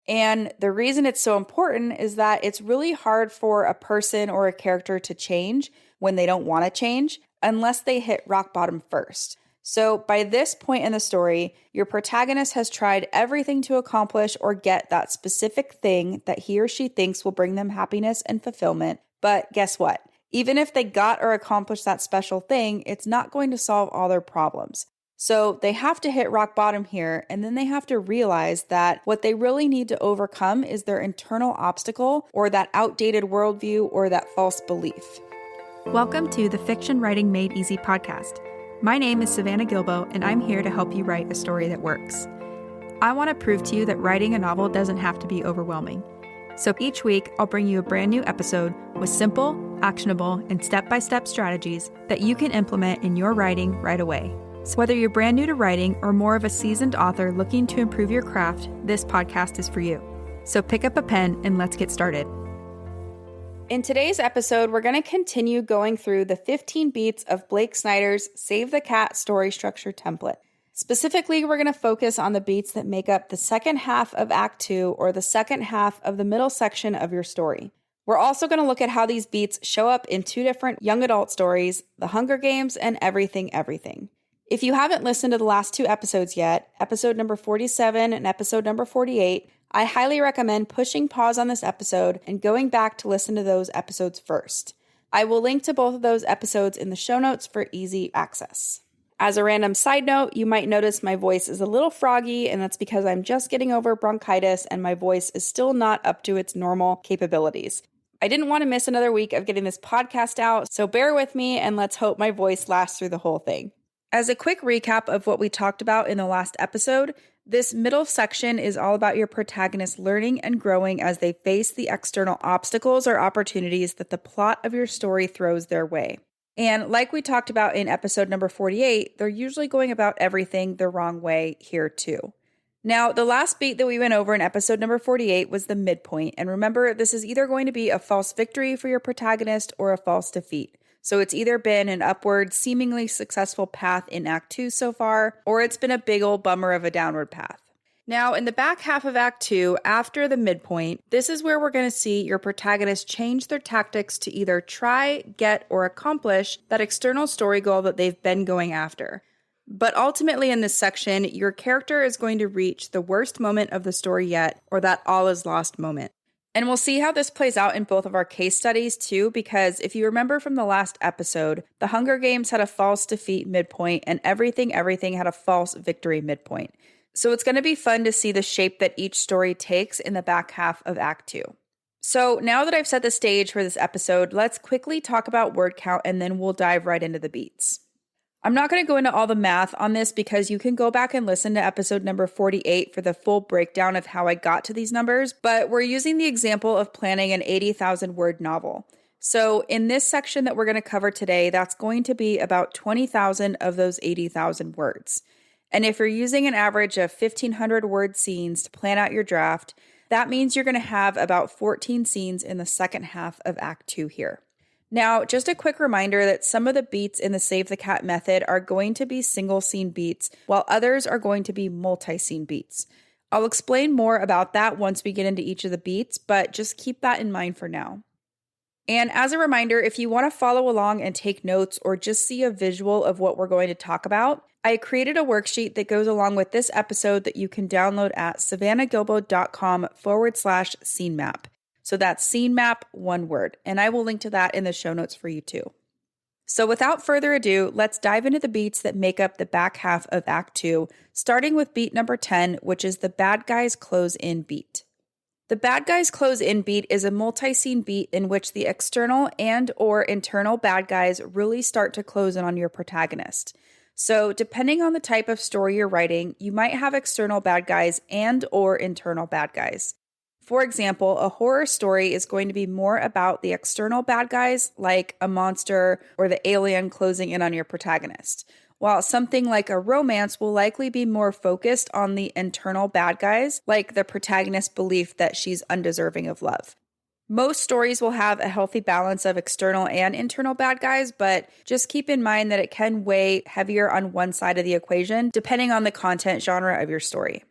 And the reason it's so important is that it's really hard for a person or a character to change when they don't want to change unless they hit rock bottom first. So by this point in the story, your protagonist has tried everything to accomplish or get that specific thing that he or she thinks will bring them happiness and fulfillment. But guess what? Even if they got or accomplished that special thing, it's not going to solve all their problems. So they have to hit rock bottom here, and then they have to realize that what they really need to overcome is their internal obstacle or that outdated worldview or that false belief. Welcome to the Fiction Writing Made Easy podcast. My name is Savannah Gilbo, and I'm here to help you write a story that works. I want to prove to you that writing a novel doesn't have to be overwhelming. So each week, I'll bring you a brand new episode with simple, actionable, and step-by-step strategies that you can implement in your writing right away. So whether you're brand new to writing or more of a seasoned author looking to improve your craft, this podcast is for you. So pick up a pen and let's get started. In today's episode, we're going to continue going through the 15 beats of Blake Snyder's Save the Cat story structure template. Specifically, we're going to focus on the beats that make up the second half of Act 2 or the second half of the middle section of your story. We're also going to look at how these beats show up in two different young adult stories, The Hunger Games and Everything. If you haven't listened to the last two episodes yet, episode number 47 and episode number 48, I highly recommend pushing pause on this episode and going back to listen to those episodes first. I will link to both of those episodes in the show notes for easy access. As a random side note, you might notice my voice is a little froggy, and that's because I'm just getting over bronchitis and my voice is still not up to its normal capabilities. I didn't want to miss another week of getting this podcast out, so bear with me and let's hope my voice lasts through the whole thing. As a quick recap of what we talked about in the last episode, this middle section is all about your protagonist learning and growing as they face the external obstacles or opportunities that the plot of your story throws their way. And like we talked about in episode number 48, they're usually going about everything the wrong way here too. Now, the last beat that we went over in episode number 48 was the midpoint. And remember, this is either going to be a false victory for your protagonist or a false defeat. So it's either been an upward, seemingly successful path in Act 2 so far, or it's been a big old bummer of a downward path. Now, in the back half of Act 2, after the midpoint, this is where we're going to see your protagonist change their tactics to either try, get, or accomplish that external story goal that they've been going after. But ultimately in this section, your character is going to reach the worst moment of the story yet, or that all is lost moment. And we'll see how this plays out in both of our case studies too, because if you remember from the last episode, The Hunger Games had a false defeat midpoint and Everything had a false victory midpoint. So it's going to be fun to see the shape that each story takes in the back half of Act 2. So now that I've set the stage for this episode, let's quickly talk about word count and then we'll dive right into the beats. I'm not going to go into all the math on this because you can go back and listen to episode number 48 for the full breakdown of how I got to these numbers, but we're using the example of planning an 80,000 word novel. So in this section that we're going to cover today, that's going to be about 20,000 of those 80,000 words. And if you're using an average of 1,500 word scenes to plan out your draft, that means you're going to have about 14 scenes in the second half of Act 2 here. Now, just a quick reminder that some of the beats in the Save the Cat method are going to be single scene beats, while others are going to be multi-scene beats. I'll explain more about that once we get into each of the beats, but just keep that in mind for now. And as a reminder, if you want to follow along and take notes or just see a visual of what we're going to talk about, I created a worksheet that goes along with this episode that you can download at savannahgilbo.com/scene map. So that's scene map, one word, and I will link to that in the show notes for you too. So without further ado, let's dive into the beats that make up the back half of Act 2, starting with beat number 10, which is the bad guys close in beat. The bad guys close in beat is a multi-scene beat in which the external and or internal bad guys really start to close in on your protagonist. So depending on the type of story you're writing, you might have external bad guys and or internal bad guys. For example, a horror story is going to be more about the external bad guys, like a monster or the alien closing in on your protagonist, while something like a romance will likely be more focused on the internal bad guys, like the protagonist's belief that she's undeserving of love. Most stories will have a healthy balance of external and internal bad guys, but just keep in mind that it can weigh heavier on one side of the equation, depending on the content genre of your story.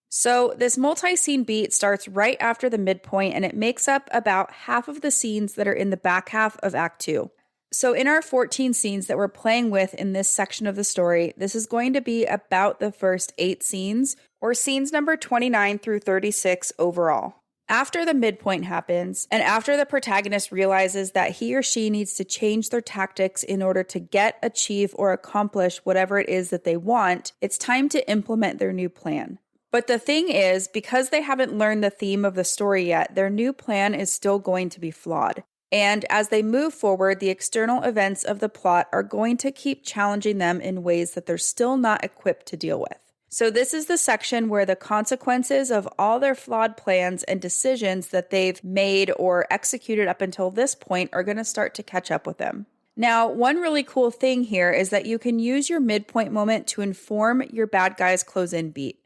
So this multi-scene beat starts right after the midpoint, and it makes up about half of the scenes that are in the back half of Act 2. So in our 14 scenes that we're playing with in this section of the story, this is going to be about the first 8 scenes, or scenes number 29 through 36 overall. After the midpoint happens, and after the protagonist realizes that he or she needs to change their tactics in order to get, achieve, or accomplish whatever it is that they want, it's time to implement their new plan. But the thing is, because they haven't learned the theme of the story yet, their new plan is still going to be flawed. And as they move forward, the external events of the plot are going to keep challenging them in ways that they're still not equipped to deal with. So this is the section where the consequences of all their flawed plans and decisions that they've made or executed up until this point are going to start to catch up with them. Now, one really cool thing here is that you can use your midpoint moment to inform your bad guy's close-in beat.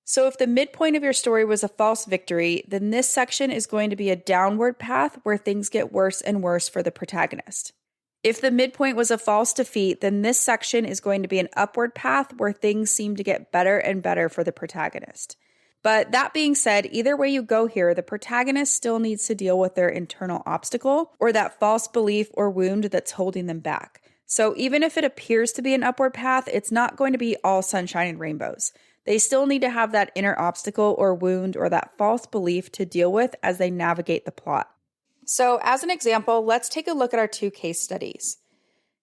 So if the midpoint of your story was a false victory, then this section is going to be a downward path where things get worse and worse for the protagonist. If the midpoint was a false defeat, then this section is going to be an upward path where things seem to get better and better for the protagonist. But that being said, either way you go here, the protagonist still needs to deal with their internal obstacle or that false belief or wound that's holding them back. So even if it appears to be an upward path, it's not going to be all sunshine and rainbows. They still need to have that inner obstacle or wound or that false belief to deal with as they navigate the plot. So as an example, let's take a look at our 2 case studies.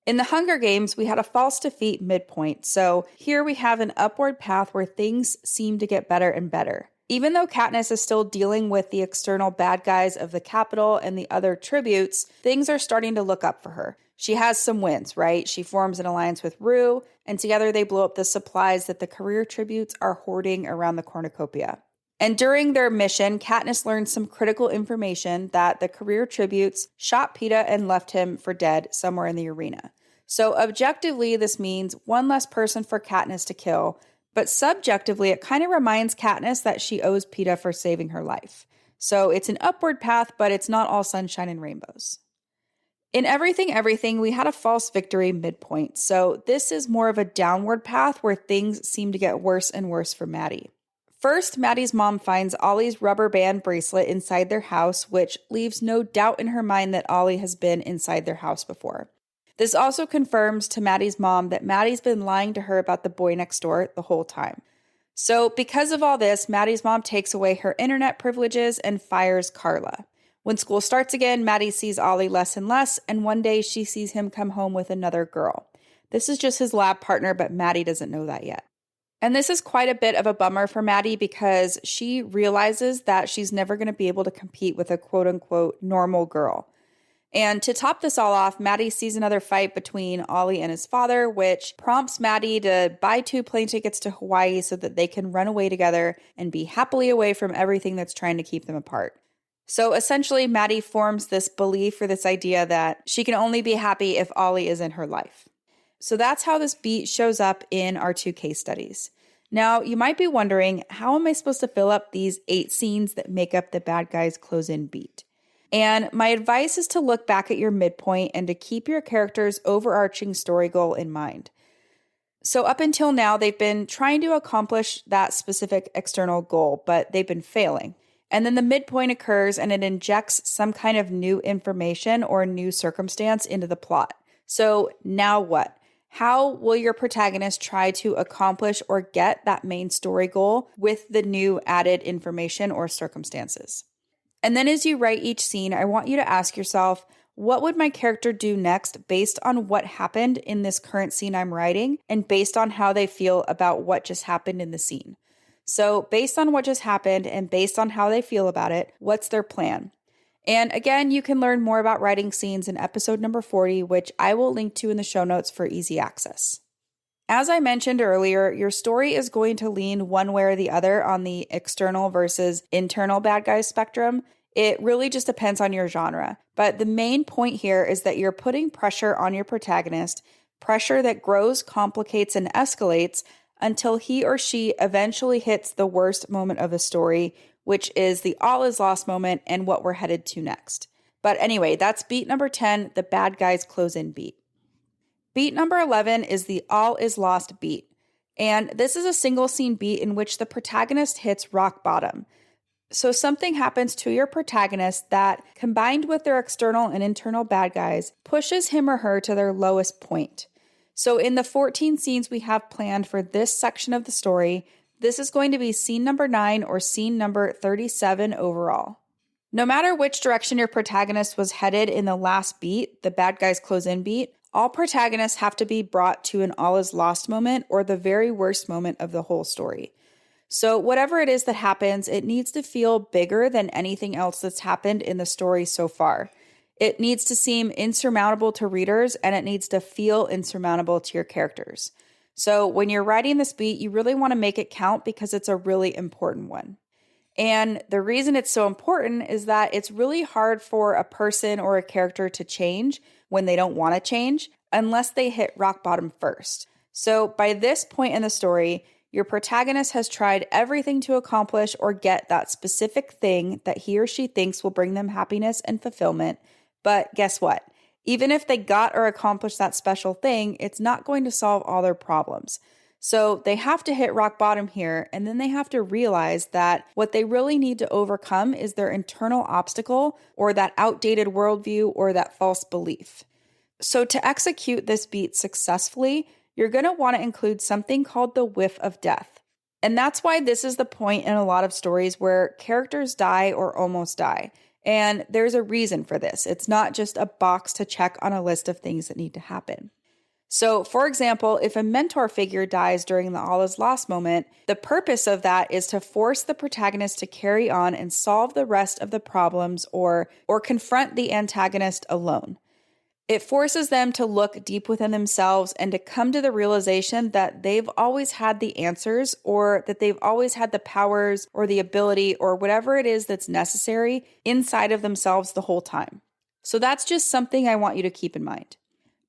In the Hunger Games, we had a false defeat midpoint. So here we have an upward path where things seem to get better and better. Even though Katniss is still dealing with the external bad guys of the Capitol and the other tributes, things are starting to look up for her. She has some wins, right? She forms an alliance with Rue, and together they blow up the supplies that the career tributes are hoarding around the cornucopia. And during their mission, Katniss learns some critical information that the career tributes shot Peeta and left him for dead somewhere in the arena. So objectively, this means one less person for Katniss to kill, but subjectively, it kind of reminds Katniss that she owes Peeta for saving her life. So it's an upward path, but it's not all sunshine and rainbows. In Everything, we had a false victory midpoint, so this is more of a downward path where things seem to get worse and worse for Maddie. First, Maddie's mom finds Ollie's rubber band bracelet inside their house, which leaves no doubt in her mind that Ollie has been inside their house before. This also confirms to Maddie's mom that Maddie's been lying to her about the boy next door the whole time. So because of all this, Maddie's mom takes away her internet privileges and fires Carla. When school starts again, Maddie sees Ollie less and less, and one day she sees him come home with another girl. This is just his lab partner, but Maddie doesn't know that yet. And this is quite a bit of a bummer for Maddie because she realizes that she's never going to be able to compete with a quote-unquote normal girl. And to top this all off, Maddie sees another fight between Ollie and his father, which prompts Maddie to buy 2 plane tickets to Hawaii so that they can run away together and be happily away from everything that's trying to keep them apart. So essentially, Maddie forms this belief or this idea that she can only be happy if Ollie is in her life. So that's how this beat shows up in our 2 case studies. Now, you might be wondering, how am I supposed to fill up these 8 scenes that make up the bad guy's close-in beat? And my advice is to look back at your midpoint and to keep your character's overarching story goal in mind. So up until now, they've been trying to accomplish that specific external goal, but they've been failing. And then the midpoint occurs and it injects some kind of new information or new circumstance into the plot. So now what? How will your protagonist try to accomplish or get that main story goal with the new added information or circumstances? And then as you write each scene, I want you to ask yourself, what would my character do next based on what happened in this current scene I'm writing and based on how they feel about what just happened in the scene? So based on what just happened and based on how they feel about it, what's their plan? And again, you can learn more about writing scenes in episode number 40, which I will link to in the show notes for easy access. As I mentioned earlier, your story is going to lean one way or the other on the external versus internal bad guy spectrum. It really just depends on your genre. But the main point here is that you're putting pressure on your protagonist, pressure that grows, complicates, and escalates until he or she eventually hits the worst moment of the story, which is the all is lost moment and what we're headed to next. But anyway, that's beat number 10, the bad guys close in beat. Beat number 11 is the all is lost beat. And this is a single scene beat in which the protagonist hits rock bottom. So something happens to your protagonist that, combined with their external and internal bad guys, pushes him or her to their lowest point. So in the 14 scenes we have planned for this section of the story, this is going to be scene number 9 or scene number 37 overall. No matter which direction your protagonist was headed in the last beat, the bad guys close in beat, all protagonists have to be brought to an all is lost moment or the very worst moment of the whole story. So whatever it is that happens, it needs to feel bigger than anything else that's happened in the story so far. It needs to seem insurmountable to readers, and it needs to feel insurmountable to your characters. So when you're writing this beat, you really want to make it count because it's a really important one. And the reason it's so important is that it's really hard for a person or a character to change when they don't want to change unless they hit rock bottom first. So by this point in the story, your protagonist has tried everything to accomplish or get that specific thing that he or she thinks will bring them happiness and fulfillment. But guess what? Even if they got or accomplished that special thing, it's not going to solve all their problems. So they have to hit rock bottom here, and then they have to realize that what they really need to overcome is their internal obstacle or that outdated worldview or that false belief. So to execute this beat successfully, you're going to want to include something called the whiff of death. And that's why this is the point in a lot of stories where characters die or almost die. And there's a reason for this. It's not just a box to check on a list of things that need to happen. So, for example, if a mentor figure dies during the all is lost moment, the purpose of that is to force the protagonist to carry on and solve the rest of the problems or confront the antagonist alone. It forces them to look deep within themselves and to come to the realization that they've always had the answers or that they've always had the powers or the ability or whatever it is that's necessary inside of themselves the whole time. So that's just something I want you to keep in mind.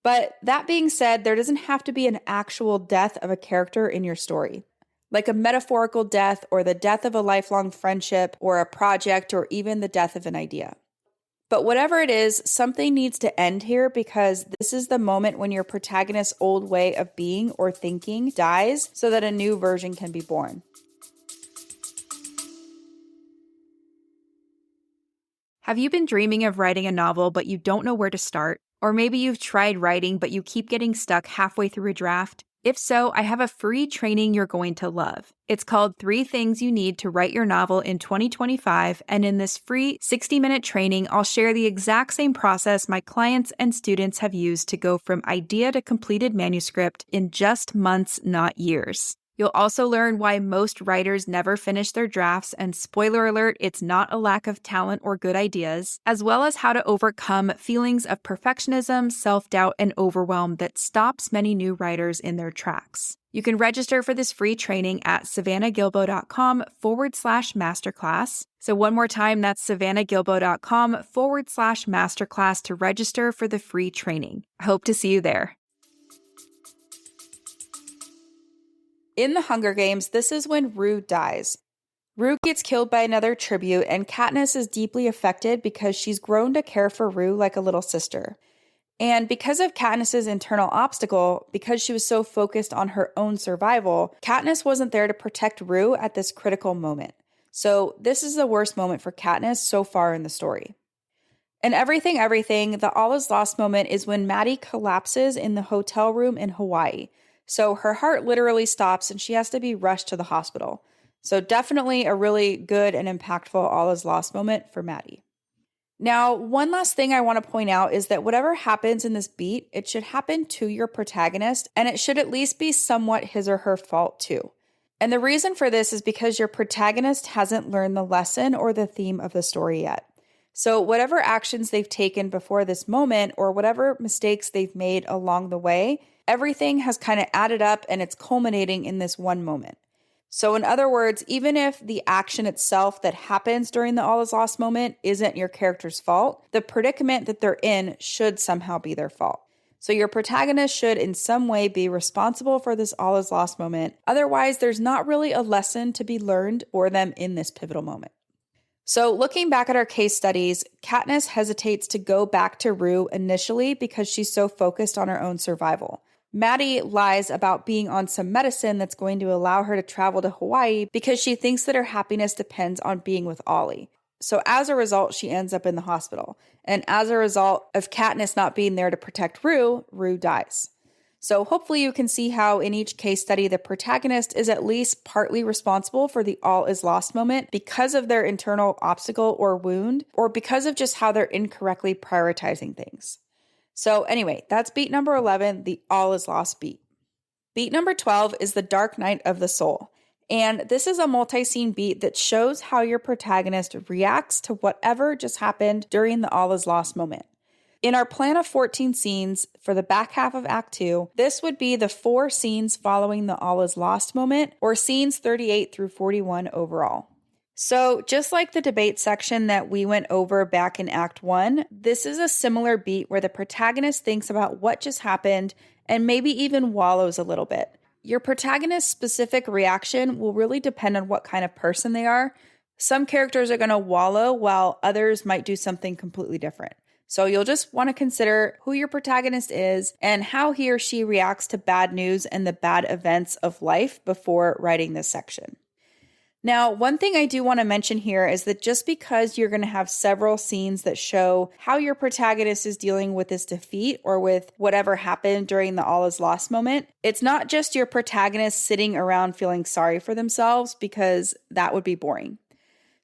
But that being said, there doesn't have to be an actual death of a character in your story, like a metaphorical death or the death of a lifelong friendship or a project or even the death of an idea. But whatever it is, something needs to end here because this is the moment when your protagonist's old way of being or thinking dies so that a new version can be born. Have you been dreaming of writing a novel, but you don't know where to start? Or maybe you've tried writing, but you keep getting stuck halfway through a draft? If so, I have a free training you're going to love. It's called 3 Things You Need to Write Your Novel in 2025, and in this free 60-minute training, I'll share the exact same process my clients and students have used to go from idea to completed manuscript in just months, not years. You'll also learn why most writers never finish their drafts, and spoiler alert, it's not a lack of talent or good ideas, as well as how to overcome feelings of perfectionism, self-doubt, and overwhelm that stops many new writers in their tracks. You can register for this free training at savannahgilbo.com/masterclass. So one more time, that's savannahgilbo.com/masterclass to register for the free training. I hope to see you there. In the Hunger Games, this is when Rue dies. Rue gets killed by another tribute, and Katniss is deeply affected because she's grown to care for Rue like a little sister. And because of Katniss's internal obstacle, because she was so focused on her own survival, Katniss wasn't there to protect Rue at this critical moment. So this is the worst moment for Katniss so far in the story. And everything, the all is lost moment is when Maddie collapses in the hotel room in Hawaii. So her heart literally stops and she has to be rushed to the hospital. So definitely a really good and impactful all is lost moment for Maddie. Now, one last thing I want to point out is that whatever happens in this beat, it should happen to your protagonist, and it should at least be somewhat his or her fault too. And the reason for this is because your protagonist hasn't learned the lesson or the theme of the story yet. So whatever actions they've taken before this moment or whatever mistakes they've made along the way, everything has kind of added up and it's culminating in this one moment. So in other words, even if the action itself that happens during the all is lost moment isn't your character's fault, the predicament that they're in should somehow be their fault. So your protagonist should in some way be responsible for this all is lost moment. Otherwise, there's not really a lesson to be learned for them in this pivotal moment. So looking back at our case studies, Katniss hesitates to go back to Rue initially because she's so focused on her own survival. Maddie lies about being on some medicine that's going to allow her to travel to Hawaii because she thinks that her happiness depends on being with Ollie. So as a result, she ends up in the hospital. And as a result of Katniss not being there to protect Rue, Rue dies. So hopefully you can see how in each case study, the protagonist is at least partly responsible for the all is lost moment because of their internal obstacle or wound, or because of just how they're incorrectly prioritizing things. So anyway, that's beat number 11, the all is lost beat. Beat number 12 is the Dark Night of the Soul. And this is a multi-scene beat that shows how your protagonist reacts to whatever just happened during the all is lost moment. In our plan of 14 scenes for the back half of Act 2, this would be the 4 scenes following the all is lost moment, or scenes 38 through 41 overall. So just like the debate section that we went over back in Act 1, this is a similar beat where the protagonist thinks about what just happened and maybe even wallows a little bit. Your protagonist's specific reaction will really depend on what kind of person they are. Some characters are going to wallow while others might do something completely different. So you'll just want to consider who your protagonist is and how he or she reacts to bad news and the bad events of life before writing this section. Now, one thing I do want to mention here is that just because you're going to have several scenes that show how your protagonist is dealing with this defeat or with whatever happened during the all is lost moment, it's not just your protagonist sitting around feeling sorry for themselves, because that would be boring.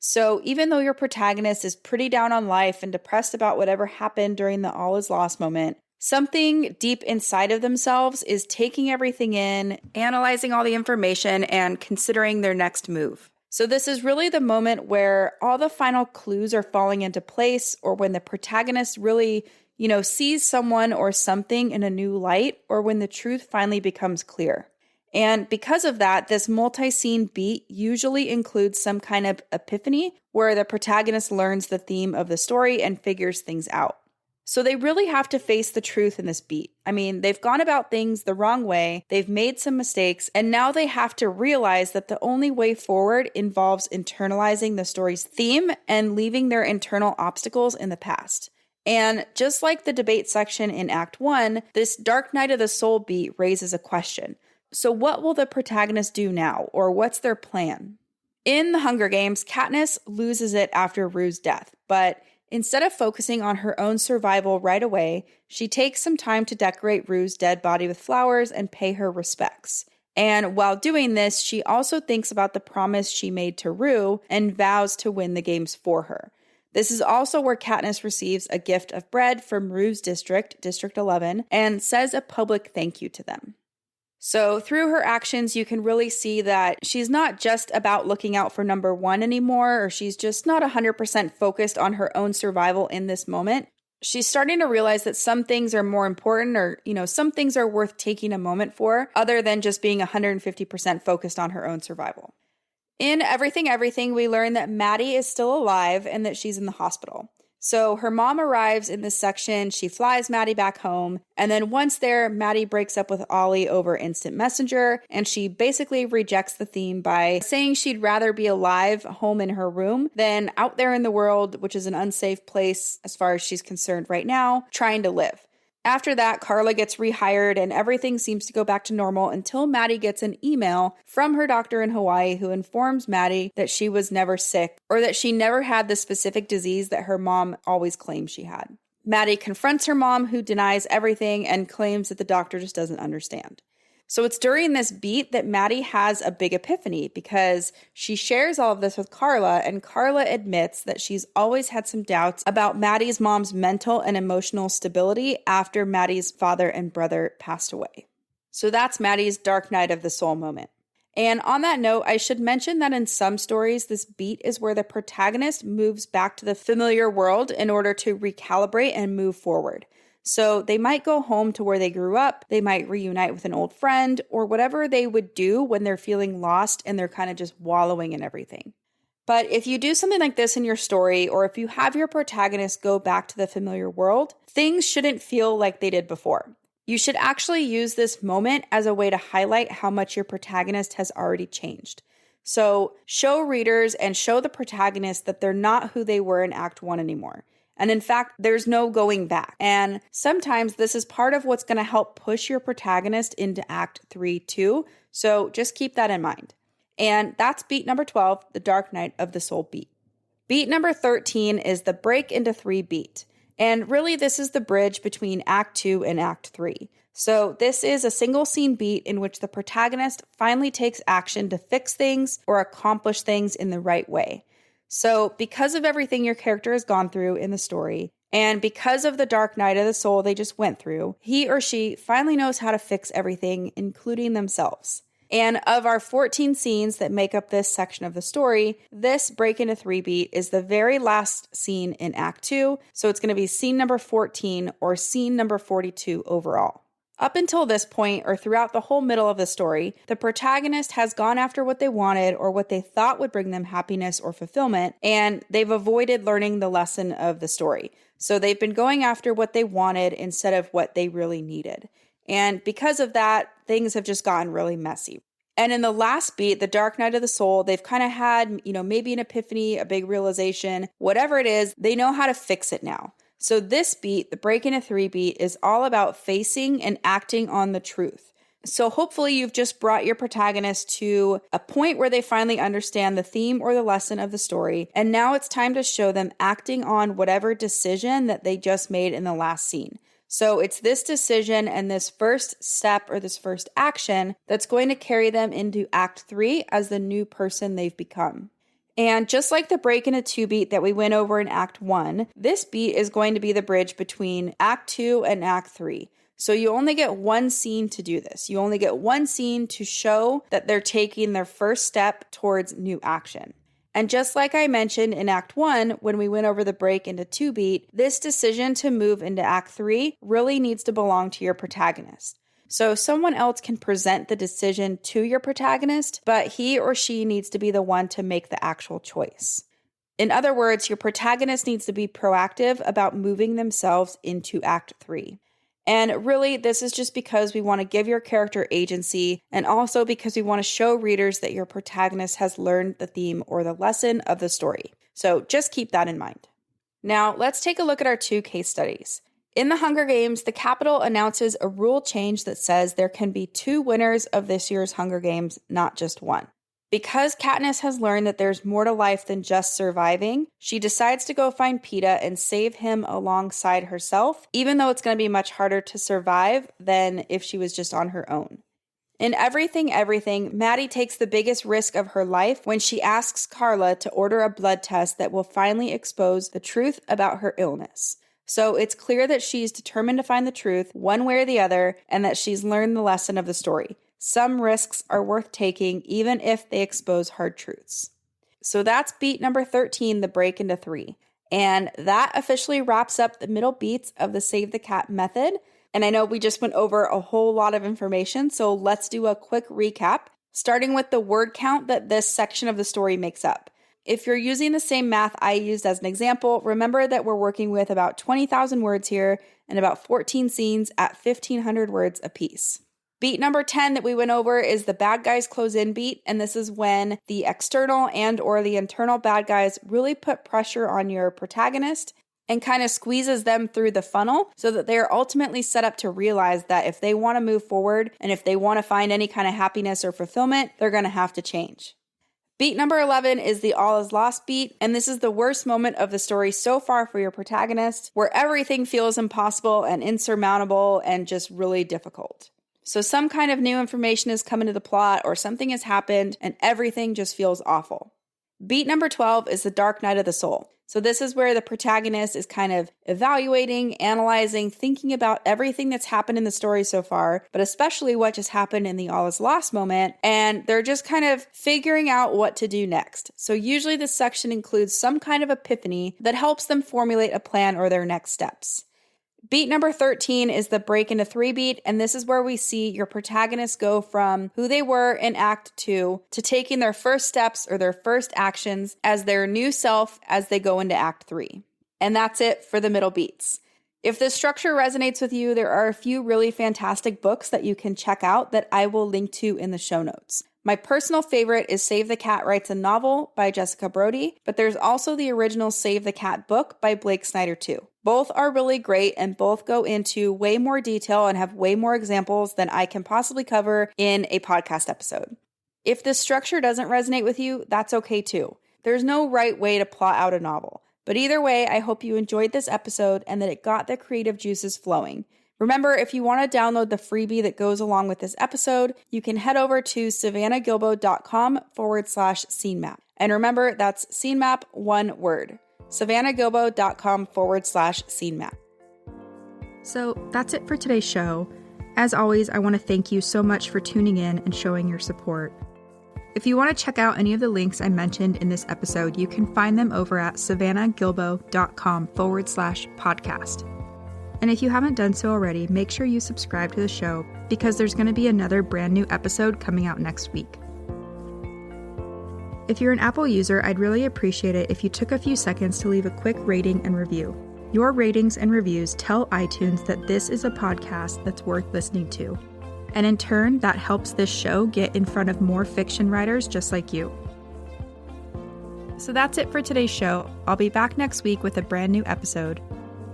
So even though your protagonist is pretty down on life and depressed about whatever happened during the all is lost moment, something deep inside of themselves is taking everything in, analyzing all the information, and considering their next move. So this is really the moment where all the final clues are falling into place, or when the protagonist really, sees someone or something in a new light, or when the truth finally becomes clear. And because of that, this multi-scene beat usually includes some kind of epiphany where the protagonist learns the theme of the story and figures things out. So they really have to face the truth in this beat. I mean, they've gone about things the wrong way, they've made some mistakes, and now they have to realize that the only way forward involves internalizing the story's theme and leaving their internal obstacles in the past. And just like the debate section in Act 1, this Dark Night of the Soul beat raises a question. So what will the protagonist do now, or what's their plan? In The Hunger Games, Katniss loses it after Rue's death, but instead of focusing on her own survival right away, she takes some time to decorate Rue's dead body with flowers and pay her respects. And while doing this, she also thinks about the promise she made to Rue and vows to win the games for her. This is also where Katniss receives a gift of bread from Rue's district, District 11, and says a public thank you to them. So through her actions, you can really see that she's not just about looking out for number one anymore, or she's just not 100% focused on her own survival in this moment. She's starting to realize that some things are more important, or, some things are worth taking a moment for, other than just being 150% focused on her own survival. In Everything, we learn that Maddie is still alive and that she's in the hospital. So her mom arrives in this section, she flies Maddie back home, and then once there, Maddie breaks up with Ollie over instant messenger, and she basically rejects the theme by saying she'd rather be alive home in her room than out there in the world, which is an unsafe place as far as she's concerned right now, trying to live. After that, Carla gets rehired and everything seems to go back to normal until Maddie gets an email from her doctor in Hawaii who informs Maddie that she was never sick, or that she never had the specific disease that her mom always claimed she had. Maddie confronts her mom, who denies everything and claims that the doctor just doesn't understand. So it's during this beat that Maddie has a big epiphany, because she shares all of this with Carla, and Carla admits that she's always had some doubts about Maddie's mom's mental and emotional stability after Maddie's father and brother passed away. So that's Maddie's Dark Night of the Soul moment. And on that note, I should mention that in some stories, this beat is where the protagonist moves back to the familiar world in order to recalibrate and move forward. So they might go home to where they grew up, they might reunite with an old friend, or whatever they would do when they're feeling lost and they're kind of just wallowing in everything. But if you do something like this in your story, or if you have your protagonist go back to the familiar world, things shouldn't feel like they did before. You should actually use this moment as a way to highlight how much your protagonist has already changed. So show readers and show the protagonist that they're not who they were in Act 1 anymore. And in fact, there's no going back. And sometimes this is part of what's going to help push your protagonist into Act 3 too. So just keep that in mind. And that's beat number 12, the Dark Night of the Soul beat. Beat number 13 is the break into 3 beat. And really, this is the bridge between Act 2 and Act 3. So this is a single scene beat in which the protagonist finally takes action to fix things or accomplish things in the right way. So because of everything your character has gone through in the story, and because of the dark night of the soul they just went through, he or she finally knows how to fix everything, including themselves. And of our 14 scenes that make up this section of the story, this break into 3 beat is the very last scene in Act 2, so it's going to be scene number 14 or scene number 42 overall. Up until this point, or throughout the whole middle of the story, the protagonist has gone after what they wanted or what they thought would bring them happiness or fulfillment, and they've avoided learning the lesson of the story. So they've been going after what they wanted instead of what they really needed. And because of that, things have just gotten really messy. And in the last beat, the Dark Night of the Soul, they've kind of had, maybe an epiphany, a big realization, whatever it is, they know how to fix it now. So this beat, the break into 3 beat, is all about facing and acting on the truth. So hopefully you've just brought your protagonist to a point where they finally understand the theme or the lesson of the story. And now it's time to show them acting on whatever decision that they just made in the last scene. So it's this decision and this first step or this first action that's going to carry them into Act 3 as the new person they've become. And just like the break into 2 beat that we went over in Act 1, this beat is going to be the bridge between Act 2 and Act 3. So you only get one scene to do this. You only get one scene to show that they're taking their first step towards new action. And just like I mentioned in Act 1, when we went over the break into 2 beat, this decision to move into Act 3 really needs to belong to your protagonist. So someone else can present the decision to your protagonist, but he or she needs to be the one to make the actual choice. In other words, your protagonist needs to be proactive about moving themselves into Act 3. And really, this is just because we want to give your character agency, and also because we want to show readers that your protagonist has learned the theme or the lesson of the story. So just keep that in mind. Now, let's take a look at our 2 case studies. In the Hunger Games, the Capitol announces a rule change that says there can be 2 winners of this year's Hunger Games, not just one. Because Katniss has learned that there's more to life than just surviving, she decides to go find Peeta and save him alongside herself, even though it's going to be much harder to survive than if she was just on her own. In Everything, Maddie takes the biggest risk of her life when she asks Carla to order a blood test that will finally expose the truth about her illness. So it's clear that she's determined to find the truth one way or the other, and that she's learned the lesson of the story. Some risks are worth taking, even if they expose hard truths. So that's beat number 13, the break into 3. And that officially wraps up the middle beats of the Save the Cat method. And I know we just went over a whole lot of information, so let's do a quick recap, starting with the word count that this section of the story makes up. If you're using the same math I used as an example, remember that we're working with about 20,000 words here and about 14 scenes at 1,500 words apiece. Beat number 10 that we went over is the bad guys close in beat, and this is when the external and or the internal bad guys really put pressure on your protagonist and kind of squeezes them through the funnel so that they are ultimately set up to realize that if they want to move forward and if they want to find any kind of happiness or fulfillment, they're going to have to change. Beat number 11 is the all is lost beat, and this is the worst moment of the story so far for your protagonist, where everything feels impossible and insurmountable and just really difficult. So some kind of new information has come into the plot or something has happened and everything just feels awful. Beat number 12 is the Dark Night of the Soul. So this is where the protagonist is kind of evaluating, analyzing, thinking about everything that's happened in the story so far, but especially what just happened in the all is lost moment, and they're just kind of figuring out what to do next. So usually this section includes some kind of epiphany that helps them formulate a plan or their next steps. Beat number 13 is the break into 3 beat, and this is where we see your protagonists go from who they were in Act 2 to taking their first steps or their first actions as their new self as they go into Act 3. And that's it for the middle beats. If this structure resonates with you, there are a few really fantastic books that you can check out that I will link to in the show notes. My personal favorite is Save the Cat Writes a Novel by Jessica Brody, but there's also the original Save the Cat book by Blake Snyder too. Both are really great and both go into way more detail and have way more examples than I can possibly cover in a podcast episode. If this structure doesn't resonate with you, that's okay too. There's no right way to plot out a novel. But either way, I hope you enjoyed this episode and that it got the creative juices flowing. Remember, if you want to download the freebie that goes along with this episode, you can head over to savannahgilbo.com/scene map. And remember, that's scene map, one word. savannahgilbo.com/scene map. So that's it for today's show. As always, I want to thank you so much for tuning in and showing your support. If you want to check out any of the links I mentioned in this episode, you can find them over at savannahgilbo.com/podcast. And if you haven't done so already, make sure you subscribe to the show because there's going to be another brand new episode coming out next week. If you're an Apple user, I'd really appreciate it if you took a few seconds to leave a quick rating and review. Your ratings and reviews tell iTunes that this is a podcast that's worth listening to. And in turn, that helps this show get in front of more fiction writers just like you. So that's it for today's show. I'll be back next week with a brand new episode.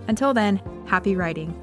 Until then, happy writing.